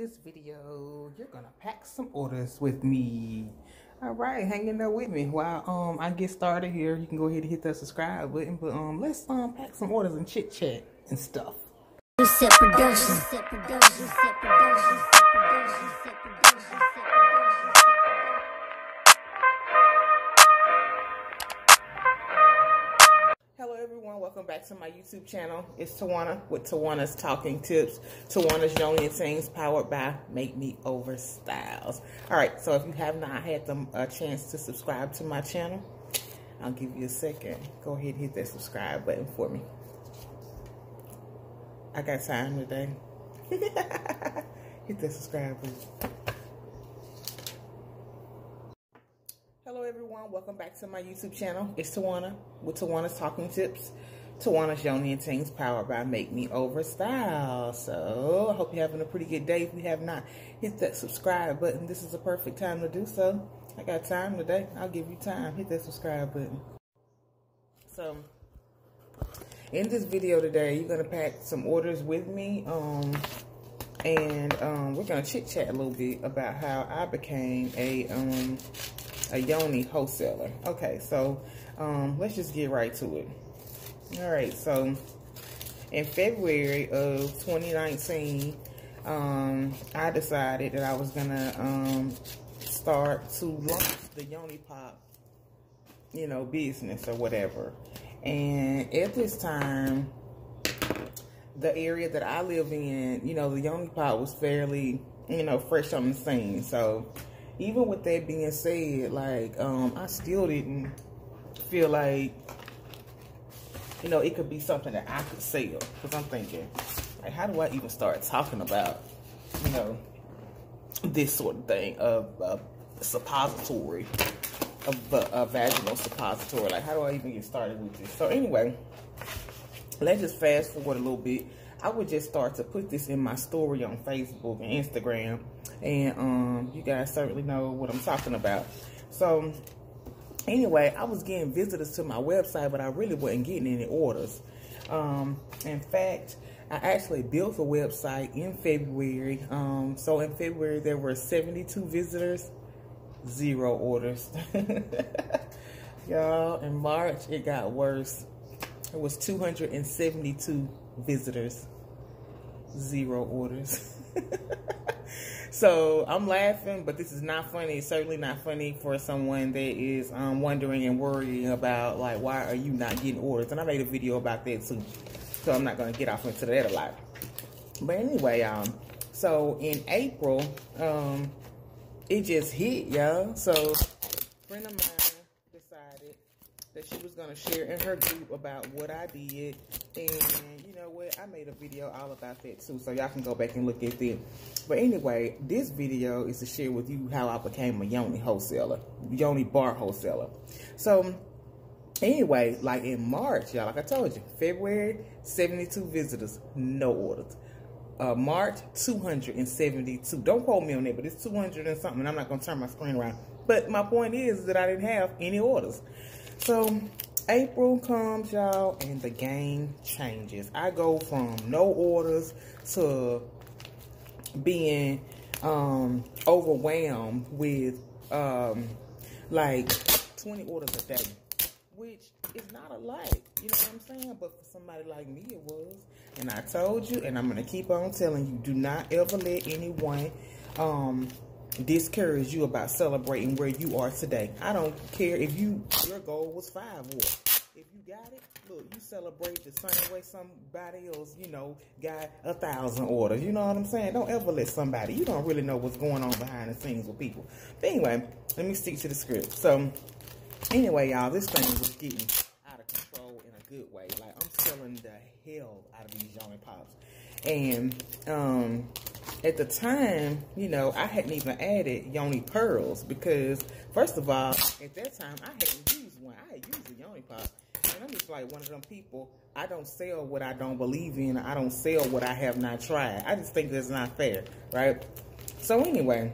this video, you're gonna pack some orders with me. All right, hang in there with me while I get started here. You can go ahead and hit that subscribe button, but let's pack some orders and chit chat and stuff. Hello everyone, welcome back to my YouTube channel. It's Tawana with Tawana's Talking Tips. Tawana's Yoni and things powered by Make Me Over Styles. Alright, so if you have not had a chance to subscribe to my channel, I'll give you a second. Go ahead and hit that subscribe button for me. I got time today. Hit that subscribe button. Hello everyone, welcome back to my YouTube channel. It's Tawana with Tawana's Talking Tips. Tawana's Yoni and things powered by Make Me Over Style. So I hope you're having a pretty good day. If you have not, hit that subscribe button. This is a perfect time to do so. I got time today. I'll give you time. Hit that subscribe button. So in this video today, you're gonna pack some orders with me. And we're gonna chit chat a little bit about how I became a Yoni wholesaler. Okay, so let's just get right to it. All right, so in February of 2019, I decided that I was gonna start to launch the Yoni Pop, business or whatever. And at this time, the area that I live in, the Yoni Pop was fairly, fresh on the scene. So even with that being said, like, I still didn't feel like, it could be something that I could sell. Because I'm thinking, like, how do I even start talking about, this sort of thing, of suppository, a vaginal suppository. Like, how do I even get started with this? So anyway, let's just fast forward a little bit. I would just start to put this in my story on Facebook and Instagram. And you guys certainly know what I'm talking about. So anyway, I was getting visitors to my website, but I really wasn't getting any orders. In fact, I actually built a website in February. So in February, there were 72 visitors, 0 orders. Y'all, in March, it got worse. It was 272 visitors, 0 orders. So I'm laughing, but this is not funny. It's certainly not funny for someone that is wondering and worrying about, like, why are you not getting orders? And I made a video about that too, so I'm not going to get off into that a lot. But anyway, so in April, it just hit, y'all. So a friend of mine decided that she was going to share in her group about what I did. And you know what? I made a video all about that too. So y'all can go back and look at it. But anyway, this video is to share with you how I became a Yoni wholesaler. Yoni bar wholesaler. So anyway, like in March, y'all, like I told you, February, 72 visitors, no orders. March, 272. Don't quote me on that, but it's 200 and something. I'm not going to turn my screen around. But my point is that I didn't have any orders. So April comes, y'all, and the game changes. I go from no orders to being overwhelmed with like 20 orders a day, which is not a lot, you know what I'm saying? But for somebody like me, it was. And I told you, and I'm going to keep on telling you, do not ever let anyone discourage you about celebrating where you are today. I don't care if your goal was 5 orders. If you got it, look, you celebrate the same way somebody else, got 1,000 orders. You know what I'm saying? Don't ever let somebody, you don't really know what's going on behind the scenes with people. But anyway, let me stick to the script. So anyway, y'all, this thing was getting out of control in a good way. Like, I'm selling the hell out of these Yoni Pops. And at the time, I hadn't even added Yoni Pearls because, first of all, at that time, I hadn't used one. I had used a Yoni Pop. And I'm just like one of them people, I don't sell what I don't believe in. I don't sell what I have not tried. I just think that's not fair, right? So anyway,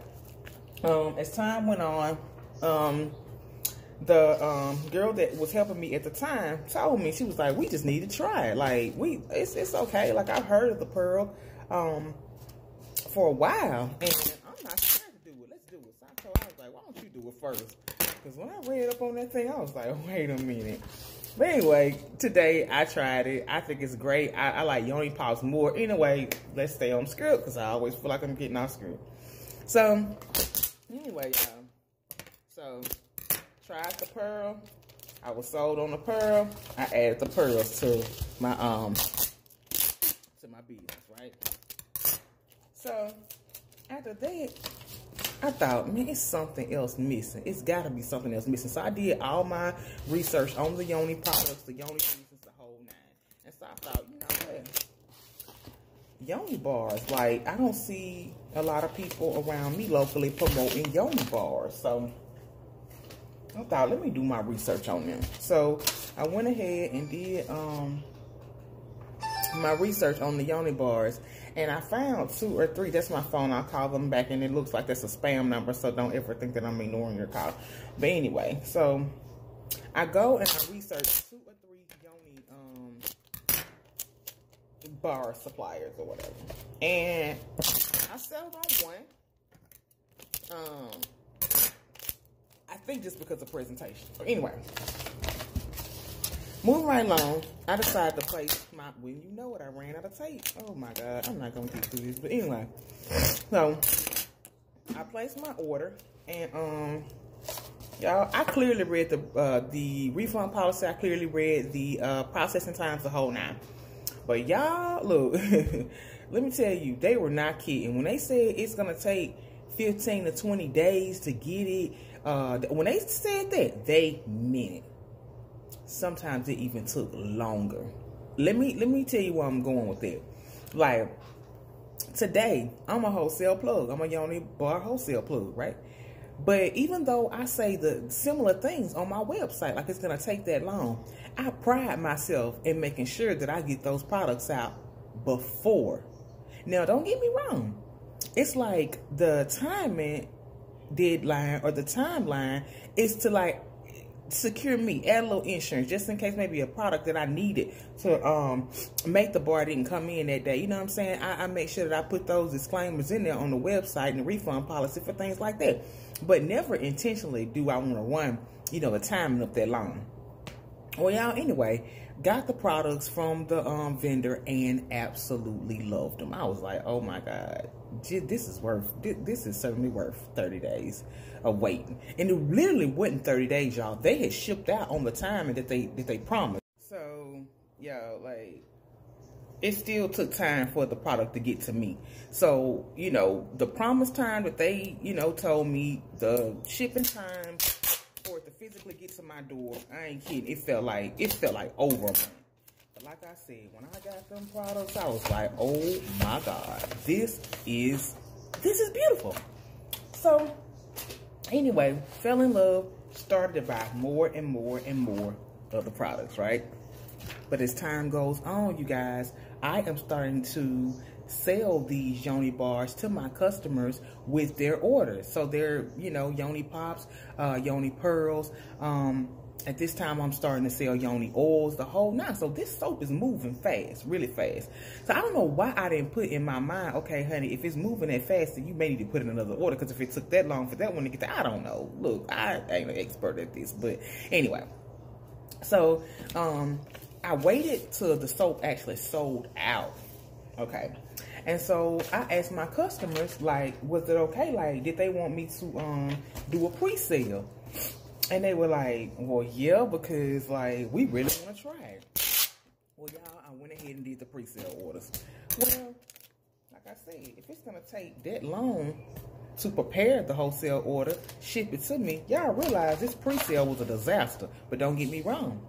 as time went on, the girl that was helping me at the time told me, she was like, we just need to try it. Like, it's okay. Like, I've heard of the Pearl. for a while, and I'm not scared to do it. Let's do it. So I was like, why don't you do it first? Because when I read up on that thing, I was like, wait a minute. But anyway, today I tried it. I think it's great. I like Yoni Pops more. Anyway, let's stay on script because I always feel like I'm getting off script. So, anyway, y'all. So, tried the pearl. I was sold on the pearl. I added the pearls to my business, right? So, after that, I thought, man, it's something else missing. It's got to be something else missing. So I did all my research on the Yoni products, the Yoni pieces, the whole nine. And so I thought, you know what? Yoni bars, like, I don't see a lot of people around me locally promoting Yoni bars. So I thought, let me do my research on them. So I went ahead and did my research on the Yoni bars. And I found 2 or 3. That's my phone. I'll call them back, and it looks like that's a spam number, so don't ever think that I'm ignoring your call. But anyway, so I go and I research 2 or 3 Yoni bar suppliers or whatever. And I settled on one. I think just because of presentation. But anyway, moving right along, I decided to place my, well, you know what, I ran out of tape. Oh my God, I'm not going to get through this. But anyway, so I placed my order, and y'all, I clearly read the refund policy. I clearly read the processing times, the whole 9. But y'all, look, let me tell you, they were not kidding. When they said it's going to take 15 to 20 days to get it, when they said that, they meant it. Sometimes it even took longer. Let me tell you where I'm going with that. Like, today, I'm a wholesale plug. I'm a Yoni bar wholesale plug, right? But even though I say the similar things on my website, like it's going to take that long, I pride myself in making sure that I get those products out before. Now, don't get me wrong. It's like the timing deadline or the timeline is to, like, secure me, add a little insurance just in case maybe a product that I needed to make the bar didn't come in that day. You know what I'm saying? I make sure that I put those disclaimers in there on the website and the refund policy for things like that. But never intentionally do I want to run, you know, the timing up that long. Well, y'all, anyway, got the products from the vendor and absolutely loved them. I was like, oh my God, this is certainly worth 30 days of waiting. And it literally wasn't 30 days, y'all. They had shipped out on the time that they promised. So, yo, like, it still took time for the product to get to me. So, you know, the promised time that they, you know, told me, the shipping time for it to physically get to my door, I ain't kidding, it felt like over a month. But like I said, when I got them products, I was like, oh my God, this is beautiful. So anyway, fell in love, started to buy more and more and more of the products, right? But as time goes on, you guys, I am starting to sell these Yoni bars to my customers with their orders. So they're, you know, Yoni Pops, Yoni Pearls. At this time, I'm starting to sell Yoni oils, the whole 9. So this soap is moving fast, really fast. So I don't know why I didn't put in my mind, okay, honey, if it's moving that fast, then you may need to put in another order. Because if it took that long for that one to get there, I don't know. Look, I ain't an expert at this. But anyway, so I waited till the soap actually sold out. Okay. And so I asked my customers, like, was it okay? Like, did they want me to do a pre-sale? And they were like, well, yeah, because, like, we really want to try it. Well, y'all, I went ahead and did the pre-sale orders. Well, like I said, if it's going to take that long to prepare the wholesale order, ship it to me, y'all realize this pre-sale was a disaster. But don't get me wrong.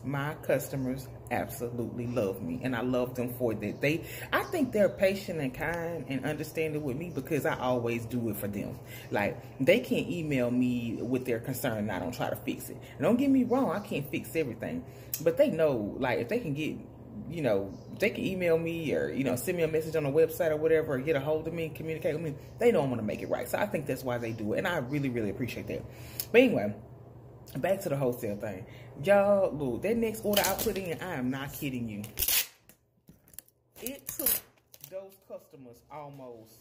My customers absolutely love me, and I love them for that. I think they're patient and kind and understanding with me because I always do it for them. Like, they can't email me with their concern and I don't try to fix it. And don't get me wrong, I can't fix everything, but they know, like, if they can get, you know, they can email me or, you know, send me a message on the website or whatever, or get a hold of me, communicate with me, they know I'm going to make it right. So I think that's why they do it, and I really, really appreciate that. But anyway, back to the wholesale thing. Y'all, look, that next order I put in, I am not kidding you. It took those customers almost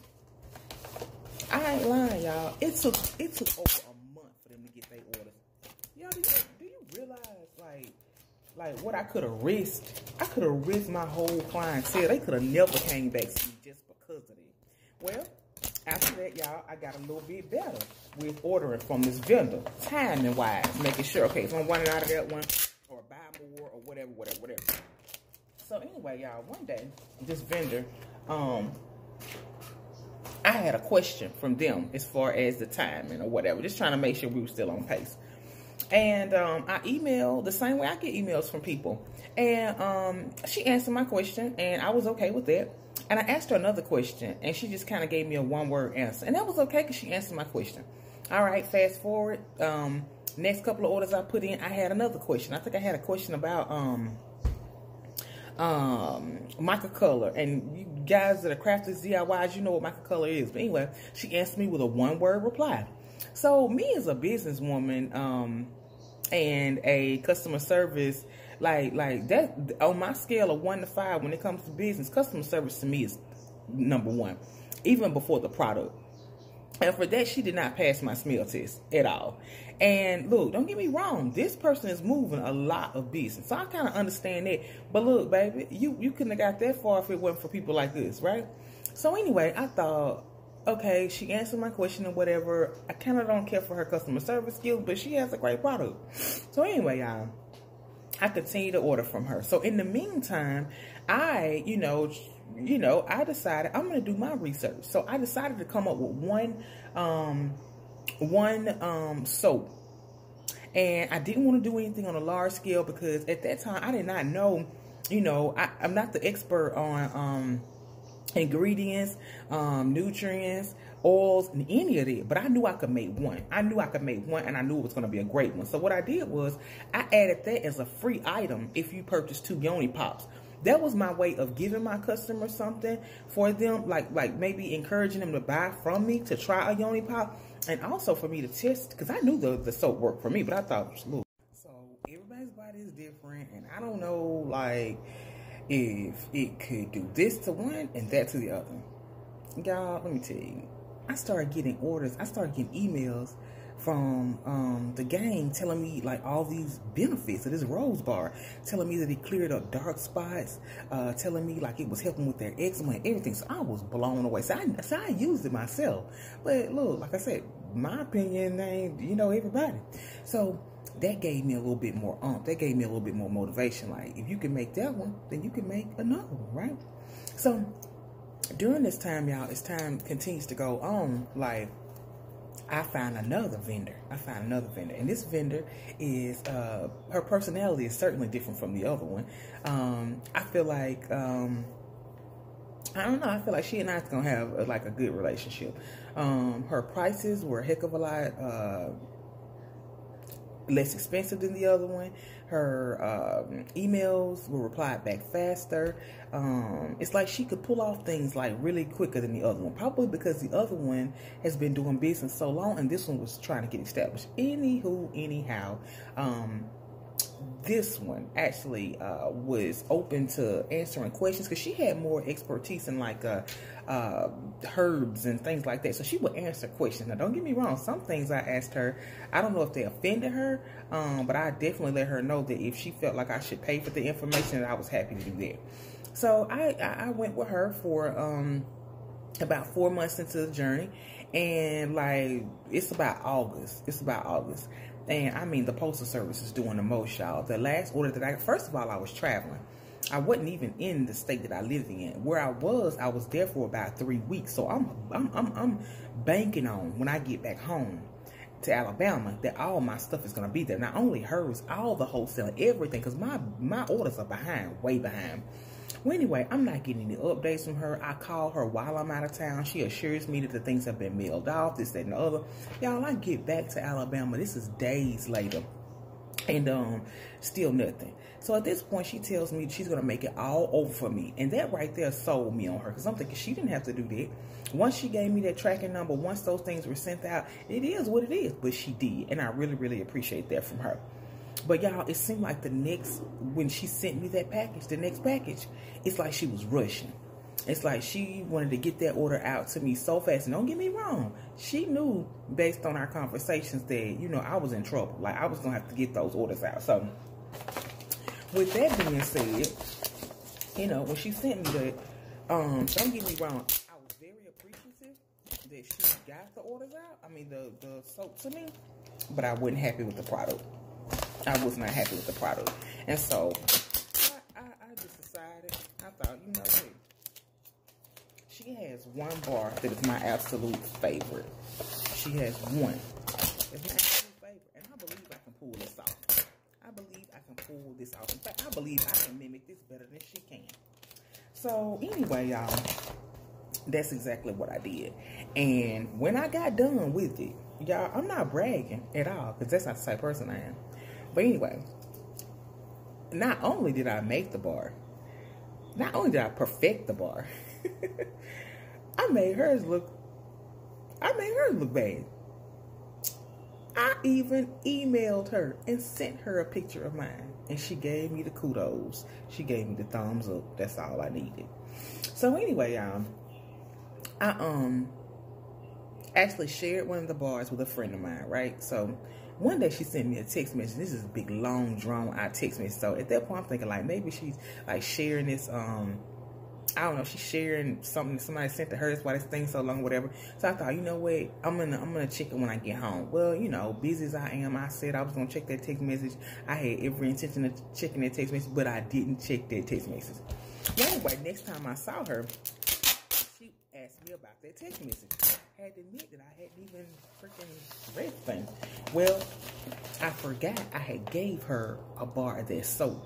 I ain't lying, y'all. It took over a month for them to get their orders. Y'all, do you realize like what I could have risked? I could have risked my whole clientele. They could have never came back to me just because of it. Well, after that, y'all, I got a little bit better with ordering from this vendor, timing wise, making sure, okay, if I'm running out of that one, or buy more, or whatever. So anyway, y'all, one day, this vendor, I had a question from them as far as the timing or whatever, just trying to make sure we were still on pace. And I emailed the same way I get emails from people. And she answered my question, and I was okay with that. And I asked her another question, and she just kind of gave me a one-word answer. And that was okay because she answered my question. All right, fast forward. Next couple of orders I put in, I had another question. I think I had a question about mica color. And you guys that are crafters, DIYs, you know what mica color is. But anyway, she answered me with a one-word reply. So me as a businesswoman and a customer service, like that, on my scale of 1 to 5 when it comes to business, customer service to me is number 1, even before the product. And for that, she did not pass my smell test at all. And look, don't get me wrong, this person is moving a lot of business, so I kind of understand that. But look, baby, you couldn't have got that far if it wasn't for people like this, right? So anyway, I thought, okay, she answered my question or whatever. I kind of don't care for her customer service skills, but she has a great product. So anyway, y'all, I continue to order from her. So in the meantime, I decided I'm going to do my research. So I decided to come up with one soap. And I didn't want to do anything on a large scale because at that time I did not know, I'm not the expert on ingredients, nutrients, oils, and any of it, but I knew I could make one. And I knew it was going to be a great one. So what I did was I added that as a free item if you purchase 2 Yoni pops. That was my way of giving my customers something for them, like maybe encouraging them to buy from me to try a Yoni pop, and also for me to test, because I knew the soap worked for me, but I thought, look, so everybody's body is different, and I don't know, like, if it could do this to one and that to the other. Y'all, let me tell you, I started getting orders, I started getting emails from the gang telling me like all these benefits of this rose bar, telling me that it cleared up dark spots, telling me like it was helping with their eczema and everything. So I was blown away. So I used it myself. But look, like I said, my opinion ain't, everybody. So that gave me a little bit more that gave me a little bit more motivation. Like, if you can make that one, then you can make another one, right? So during this time, y'all, as time continues to go on, like, I found another vendor. And this vendor is, her personality is certainly different from the other one. I feel like, I don't know, I feel like she and I are going to have a good relationship. Her prices were a heck of a lot less expensive than the other one. Her emails were replied back faster. It's like she could pull off things like really quicker than the other one, probably because the other one has been doing business so long and this one was trying to get established. Anyhow, this one actually was open to answering questions because she had more expertise in like herbs and things like that. So she would answer questions. Now, don't get me wrong. Some things I asked her, I don't know if they offended her, but I definitely let her know that if she felt like I should pay for the information, that I was happy to do that. So I went with her for about 4 months into the journey, and like it's about August. And I mean, the postal service is doing the most, y'all. The last order that first of all, I was traveling. I wasn't even in the state that I lived in. Where I was there for about 3 weeks. So I'm banking on when I get back home to Alabama that all my stuff is gonna be there. Not only hers, all the wholesale, everything, because my orders are behind, way behind. Well, anyway, I'm not getting any updates from her. I call her while I'm out of town. She assures me that the things have been mailed off, this, that, and the other. Y'all, I get back to Alabama. This is days later. And still nothing. So at this point, she tells me she's going to make it all over for me. And that right there sold me on her. Because I'm thinking she didn't have to do that. Once she gave me that tracking number, once those things were sent out, it is what it is. But she did. And I really, really appreciate that from her. But y'all, it seemed like when she sent me that package, the next package, it's like she was rushing. it's like she wanted to get that order out to me so fast. And don't get me wrong, she knew based on our conversations that, you know, I was in trouble. Like, I was going to have to get those orders out. So, with that being said, you know, when she sent me that, don't get me wrong, I was very appreciative that she got the orders out. I mean, the soap to me. But I wasn't happy with the product. I was not happy with the product. And so, I just decided, I thought, you know what? She has one bar that is my absolute favorite. She has one. It's my absolute favorite. And I believe I can pull this off. I believe I can pull this off. In fact, I believe I can mimic this better than she can. So, anyway, y'all, that's exactly what I did. And when I got done with it, y'all, I'm not bragging at all, because that's not the type of person I am. But anyway, not only did I make the bar, not only did I perfect the bar, I made hers look bad. I even emailed her and sent her a picture of mine, and she gave me the kudos. She gave me the thumbs up. That's all I needed. So anyway, I actually shared one of the bars with a friend of mine, right? So one day she sent me a text message. This is a big, long, drawn-out text message. So at that point, I'm thinking, like, maybe she's, like, sharing this, I don't know, she's sharing something somebody sent to her. That's why this thing's so long, whatever. So I thought, you know what, I'm gonna check it when I get home. Well, you know, busy as I am, I said I was gonna check that text message. I had every intention of checking that text message, but I didn't check that text message. Well, anyway, next time I saw her, she asked me about that text message. I had to admit that I hadn't even freaking read the thing. Well, I forgot I had gave her a bar of that soap.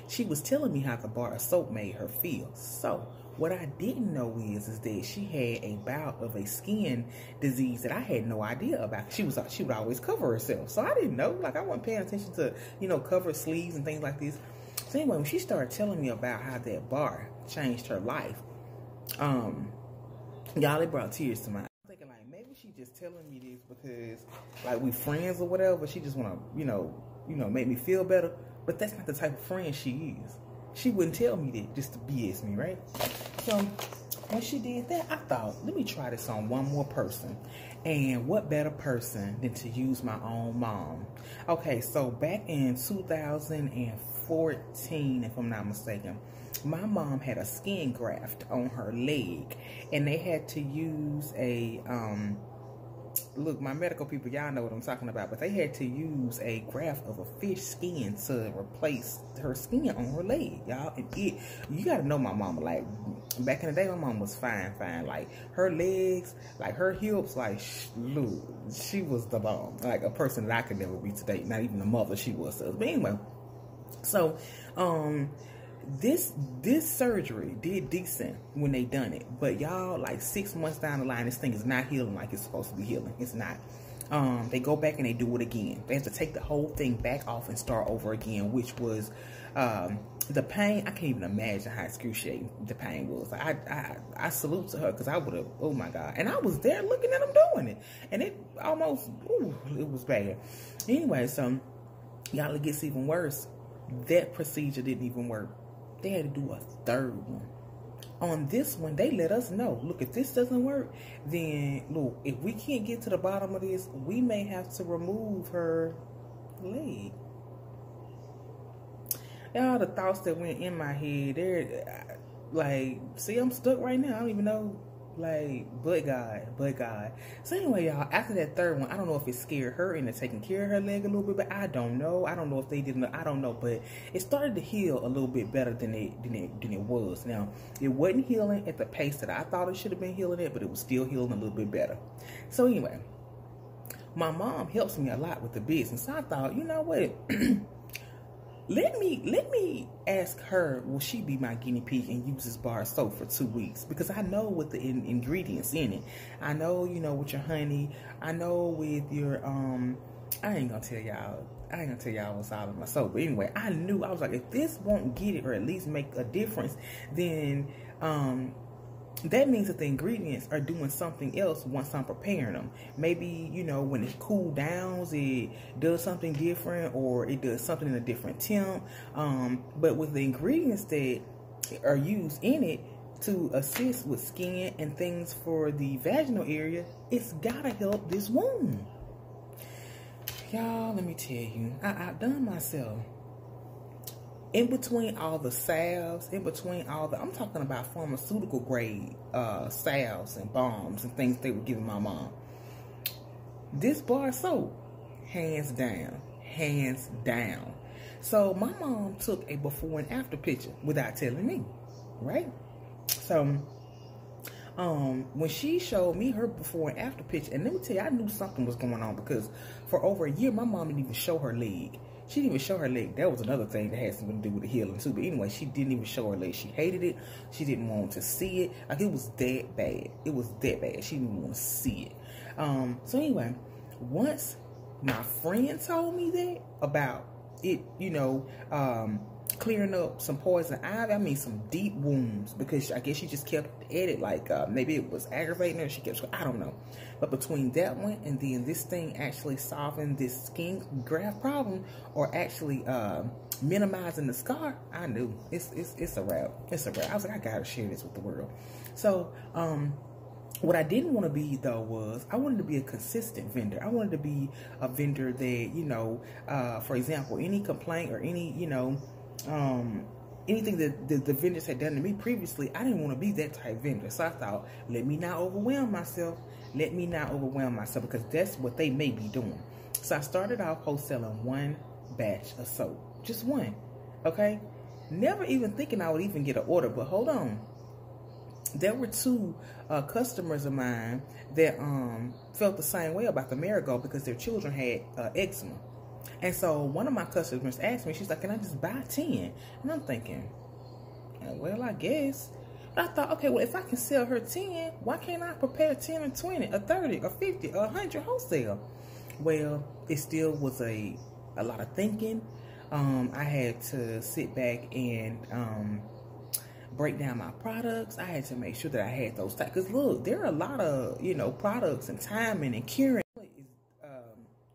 She was telling me how the bar of soap made her feel. So, what I didn't know is that she had a bout of a skin disease that I had no idea about. She would always cover herself. So, I didn't know. Like, I wasn't paying attention to, you know, cover sleeves and things like this. So, anyway, when she started telling me about how that bar changed her life, y'all, it brought tears to my eyes. I'm thinking, like, maybe she just telling me this because, like, we friends or whatever. She just want to, you know, make me feel better. But that's not the type of friend she is. She wouldn't tell me that just to BS me, right? So, when she did that, I thought, let me try this on one more person. And what better person than to use my own mom? Okay, so back in 2014, if I'm not mistaken, my mom had a skin graft on her leg. And they had to use a, look, my medical people, y'all know what I'm talking about, but they had to use a graft of a fish skin to replace her skin on her leg, y'all. And you gotta know my mama. Like, back in the day, my mom was fine. Like, her legs, like, her hips, like, look, she was the bomb. Like, a person that I could never be today. Not even the mother she was. But anyway, so, this surgery did decent when they done it, but y'all, like 6 months down the line, this thing is not healing like it's supposed to be healing. It's not. They go back and they do it again. They have to take the whole thing back off and start over again, which was the pain. I can't even imagine how excruciating the pain was. I salute to her, because I would have, oh my God. And I was there looking at them doing it, and it almost, it was bad. Anyway, so y'all, it gets even worse. That procedure didn't even work. They had to do a third one. On this one, they let us know, look, if this doesn't work, then look, if we can't get to the bottom of this, we may have to remove her leg. Y'all, the thoughts that went in my head, they're like, see, I'm stuck right now. I don't even know, like, but God. So anyway, y'all, after that third one, I don't know if it scared her into taking care of her leg a little bit, but I don't know. I don't know if they didn't, I don't know, but it started to heal a little bit better than it was. Now, it wasn't healing at the pace that I thought it should have been healing at, but it was still healing a little bit better. So anyway, my mom helps me a lot with the business. So I thought, you know what? Let me ask her, will she be my guinea pig and use this bar of soap for 2 weeks? Because I know with the ingredients in it. I know, you know, with your honey. I know with your, I ain't gonna tell y'all what's all in my soap. But anyway, I knew, I was like, if this won't get it or at least make a difference, then, that means that the ingredients are doing something else once I'm preparing them. Maybe, you know, when it cool downs, it does something different, or it does something in a different temp. But with the ingredients that are used in it, to assist with skin and things for the vaginal area, it's gotta help this wound. Y'all, let me tell you, I outdone myself. In between all the salves, in between all the, I'm talking about pharmaceutical grade salves and balms and things they were giving my mom. This bar soap, hands down, hands down. So my mom took a before and after picture without telling me, right? So when she showed me her before and after picture, and let me tell you, I knew something was going on, because for over a year, my mom didn't even show her leg. She didn't even show her leg. That was another thing that had something to do with the healing too. But anyway, she didn't even show her leg. She hated it. She didn't want to see it. Like, it was that bad. It was that bad. She didn't want to see it. So anyway, once my friend told me that about it, you know, clearing up some poison ivy, I mean some deep wounds, because I guess she just kept at it, like maybe it was aggravating her, she kept, I don't know. But between that one and then this thing actually solving this skin graft problem, or actually minimizing the scar, I knew it's a wrap. It's a wrap. I was like, I gotta share this with the world. So what I didn't want to be, though, was I wanted to be a consistent vendor. I wanted to be a vendor that, you know, for example, any complaint or any, you know, anything that the vendors had done to me previously, I didn't want to be that type vendor. So I thought, let me not overwhelm myself. Let me not overwhelm myself, because that's what they may be doing. So I started off wholesaling one batch of soap. Just one. Okay? Never even thinking I would even get an order. But hold on. There were two customers of mine that felt the same way about the Marigold, because their children had eczema. And so one of my customers asked me, she's like, can I just buy 10? And I'm thinking, well, I guess. But I thought, okay, well, if I can sell her 10, why can't I prepare 10 or 20 or 30 or 50 or 100 wholesale? Well, it still was a lot of thinking. I had to sit back and break down my products. I had to make sure that I had those types. Because look, there are a lot of, you know, products and timing and curing.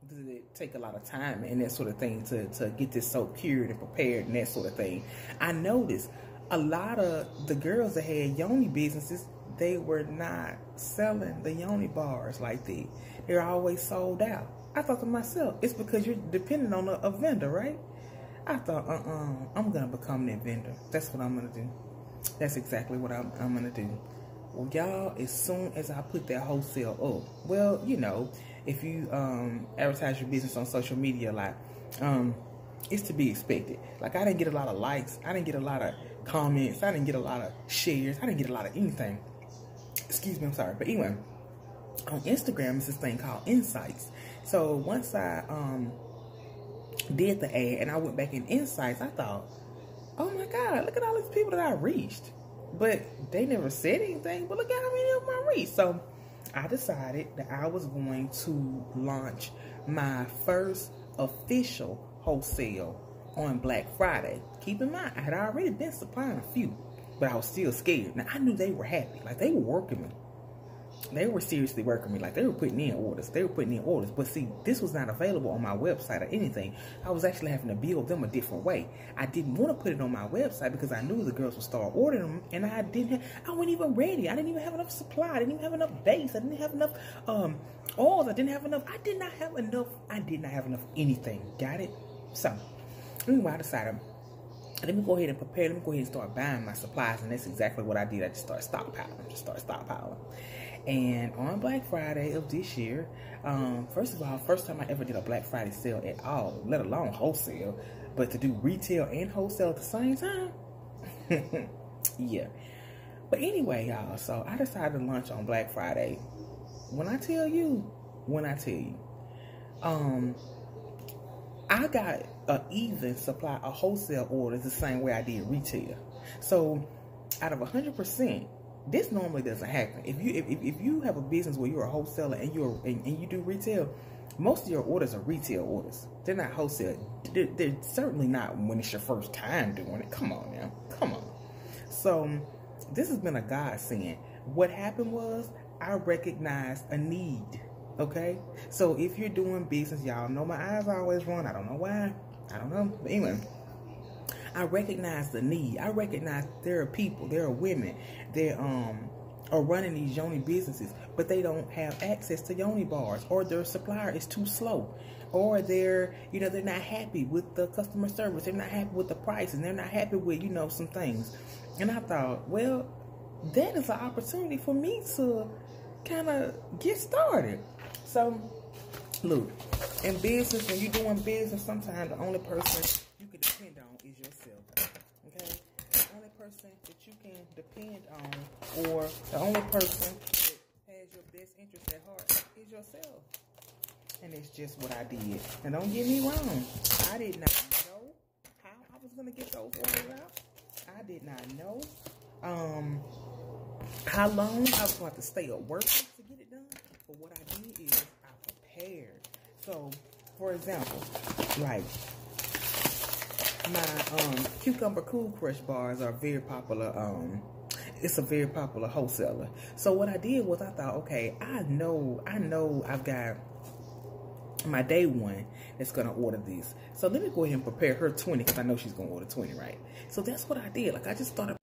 Does it take a lot of time and that sort of thing to get this soap cured and prepared and that sort of thing? I noticed a lot of the girls that had Yoni businesses, they were not selling the Yoni bars like that. They're always sold out. I thought to myself, it's because you're dependent on a vendor, right? I thought, I'm going to become that vendor. That's what I'm going to do. That's exactly what I'm going to do. Well, y'all, as soon as I put that wholesale up, well, you know, if you advertise your business on social media a lot, it's to be expected. Like, I didn't get a lot of likes. I didn't get a lot of comments. I didn't get a lot of shares. I didn't get a lot of anything. Excuse me, I'm sorry. But anyway, on Instagram, it's this thing called Insights. So once I did the ad and I went back in Insights, I thought, oh my God, look at all these people that I reached. But they never said anything, but look at how many of them I reached. So I decided that I was going to launch my first official wholesale on Black Friday. Keep in mind, I had already been supplying a few, but I was still scared. Now, I knew they were happy. Like, they were working me. They were seriously working me. Like, they were putting in orders. They were putting in orders. But see, this was not available on my website or anything. I was actually having to build them a different way. I didn't want to put it on my website because I knew the girls would start ordering them, and I wasn't even ready. I didn't even have enough supply. I didn't even have enough base. I didn't have enough oils. I did not have enough anything. Got it? So, anyway, I decided, let me go ahead and prepare. Let me go ahead and start buying my supplies. And that's exactly what I did. I just started stockpiling. And on Black Friday of this year, first of all, first time I ever did a Black Friday sale at all, let alone wholesale, but to do retail and wholesale at the same time. Yeah. But anyway, y'all, so I decided to launch on Black Friday. When I tell you, I got an even supply of wholesale orders the same way I did retail. So out of 100%, this normally doesn't happen. If you have a business where you're a wholesaler and you do retail, most of your orders are retail orders. They're not wholesale. They're certainly not when it's your first time doing it. Come on now. Come on. So this has been a godsend. What happened was I recognized a need. Okay? So if you're doing business, y'all know my eyes always run. I don't know why. I don't know. But anyway, I recognize the need. I recognize there are people, there are women that are running these Yoni businesses, but they don't have access to Yoni bars, or their supplier is too slow, or they're not happy with the customer service, they're not happy with the prices, they're not happy with some things. And I thought, well, that is an opportunity for me to kind of get started. So look, in business, when you're doing business, sometimes the only person you can depend on is yourself. Okay? The only person that you can depend on, or the only person that has your best interest at heart, is yourself. And it's just what I did. And don't get me wrong, I did not know how I was going to get those orders out. I did not know how long I was going to stay at work to get it done. But what I did is I prepared. So, for example, like my cucumber cool crush bars are very popular. It's a very popular wholesaler. So what I did was I thought, okay, I know I've got my day one that's gonna order this. So let me go ahead and prepare her 20, because I know she's gonna order 20, right? So that's what I did. Like, I just started.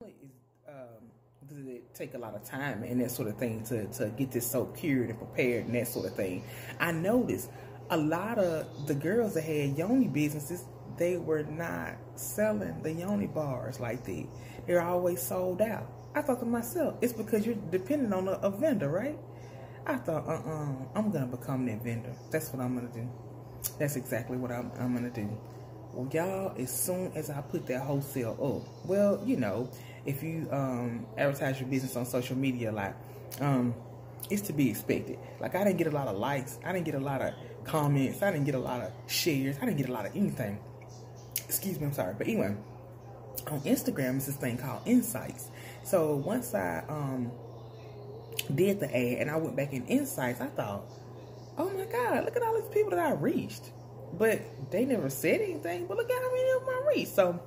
Does it take a lot of time and that sort of thing to get this so cured and prepared and that sort of thing? I noticed a lot of the girls that had Yoni businesses, they were not selling the Yoni bars like that. They're always sold out. I thought to myself, it's because you're dependent on a vendor, right? I thought, I'm going to become that vendor. That's what I'm going to do. That's exactly what I'm going to do. Well, y'all, as soon as I put that wholesale up, well, if you advertise your business on social media a lot, it's to be expected. Like, I didn't get a lot of likes. I didn't get a lot of comments. I didn't get a lot of shares. I didn't get a lot of anything. Excuse me, I'm sorry. But anyway, on Instagram, it's this thing called Insights. So once I did the ad and I went back in Insights, I thought, oh my God, look at all these people that I reached. But they never said anything, but look at how many of them I reached. So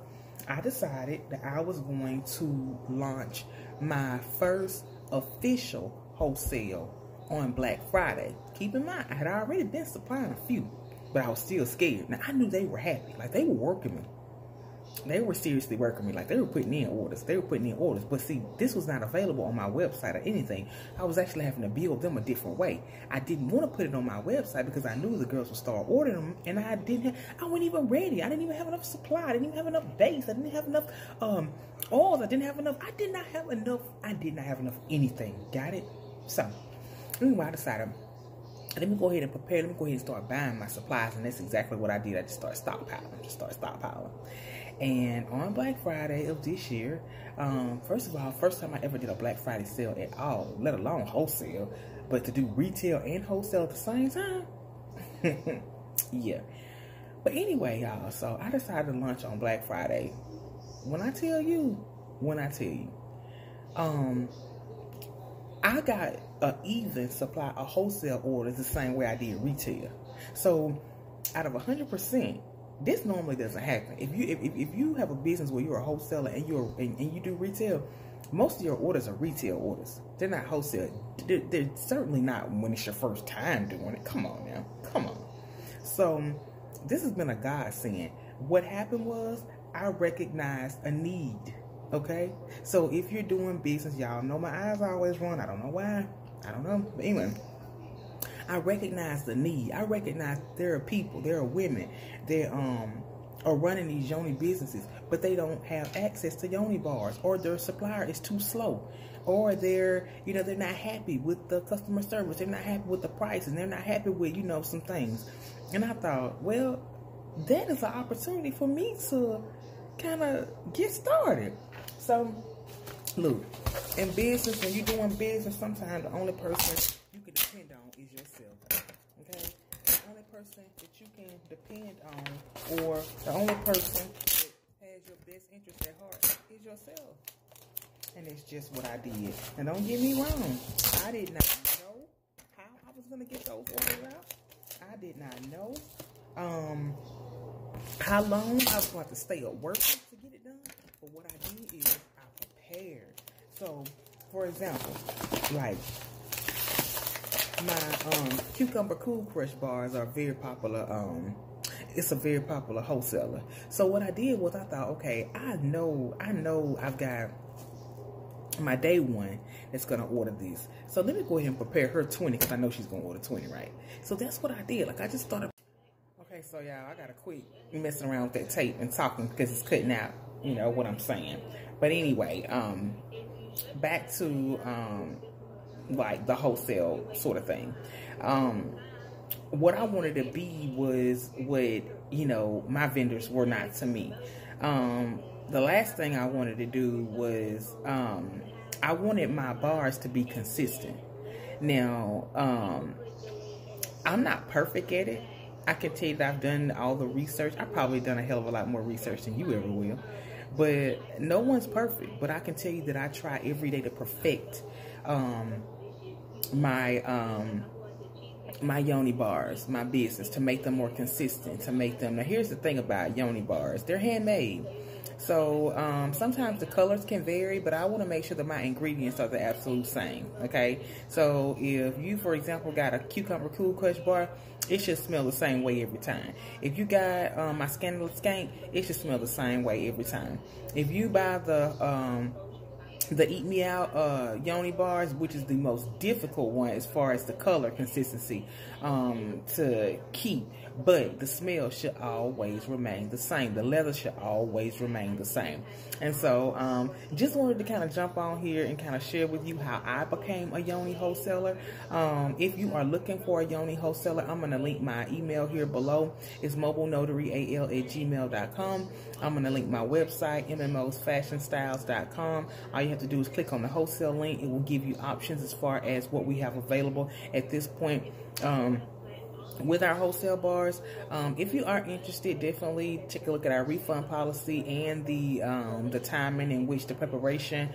I decided that I was going to launch my first official wholesale on Black Friday. Keep in mind, I had already been supplying a few, but I was still scared. Now, I knew they were happy. Like, they were working me. They were seriously working me. Like, they were putting in orders. But see, this was not available on my website or anything. I was actually having to build them a different way. I didn't want to put it on my website because I knew the girls would start ordering them, and I wasn't even ready. I didn't even have enough supply. I didn't even have enough dates. I didn't have enough oils. I didn't have enough. I did not have enough anything. Got it? So, anyway, I decided, let me go ahead and prepare. Let me go ahead and start buying my supplies. And that's exactly what I did. I just started stockpiling. And on Black Friday of this year, first of all, first time I ever did a Black Friday sale at all, let alone wholesale, but to do retail and wholesale at the same time. Yeah. But anyway, y'all, so I decided to launch on Black Friday. When I tell you, I got an even supply of wholesale orders the same way I did retail. So out of 100%, this normally doesn't happen. If you have a business where you're a wholesaler and you do retail, most of your orders are retail orders. They're not wholesale. They're certainly not when it's your first time doing it. Come on now. Come on. So this has been a godsend. What happened was I recognized a need. Okay? So if you're doing business, y'all know my eyes always run. I don't know why. I don't know. But anyway, I recognize the need. I recognize there are people, there are women that are running these Yoni businesses, but they don't have access to Yoni bars, or their supplier is too slow, or they're not happy with the customer service, they're not happy with the prices, they're not happy with some things. And I thought, well, that is an opportunity for me to kind of get started. So look, in business, when you're doing business, sometimes the only person you can depend on is yourself. Okay? The only person that you can depend on, or the only person that has your best interest at heart, is yourself. And it's just what I did. And don't get me wrong, I did not know how I was going to get those orders out. I did not know how long I was going to stay at work to get it done. But what I did is I prepared. So, for example, like my cucumber cool crush bars are very popular. it's a very popular wholesaler. So what I did was I thought, okay, I know I've got my day one that's gonna order these. So let me go ahead and prepare her 20 because I know she's gonna order 20, right? So that's what I did. Like I just thought. Okay, so y'all, I gotta quit messing around with that tape and talking because it's cutting out. You know what I'm saying? But anyway, back to like the wholesale sort of thing. What I wanted to be was what, you know, my vendors were not to me. The last thing I wanted to do was I wanted my bars to be consistent. Now, I'm not perfect at it. I can tell you that I've done all the research. I've probably done a hell of a lot more research than you ever will. But no one's perfect. But I can tell you that I try every day to perfect my Yoni bars, my business, to make them more consistent, to make them. Now, here's the thing about Yoni bars. They're handmade. So, sometimes the colors can vary, but I want to make sure that my ingredients are the absolute same, okay? So, if you, for example, got a cucumber cool crush bar, it should smell the same way every time. If you got my Scandalous Skank, it should smell the same way every time. If you buy the Eat Me Out Yoni bars, which is the most difficult one as far as the color consistency to keep, but the smell should always remain the same. The leather should always remain the same. And so just wanted to kind of jump on here and kind of share with you how I became a Yoni wholesaler. If you are looking for a Yoni wholesaler, I'm going to link my email here below. It's mobilenotary@gmail.com. I'm going to link my website, mmosfashionstyles.com. All you have to do is click on the wholesale link. It will give you options as far as what we have available at this point with our wholesale bars. If you are interested, definitely take a look at our refund policy and the timing in which the preparation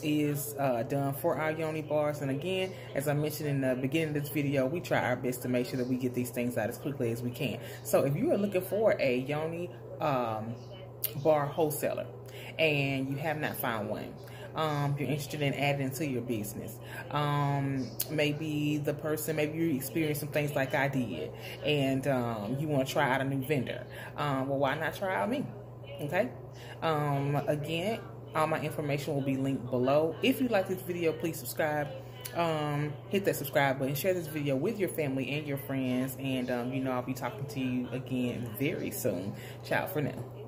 is done for our Yoni bars. And again, as I mentioned in the beginning of this video, we try our best to make sure that we get these things out as quickly as we can. So if you are looking for a Yoni bar wholesaler and you have not found one, you're interested in adding to your business, maybe you experienced some things like I did, and you want to try out a new vendor, well, why not try out me? Okay. Again, all my information will be linked below. If you like this video, please subscribe. Hit that subscribe button, share this video with your family and your friends, and you know, I'll be talking to you again very soon. Ciao for now.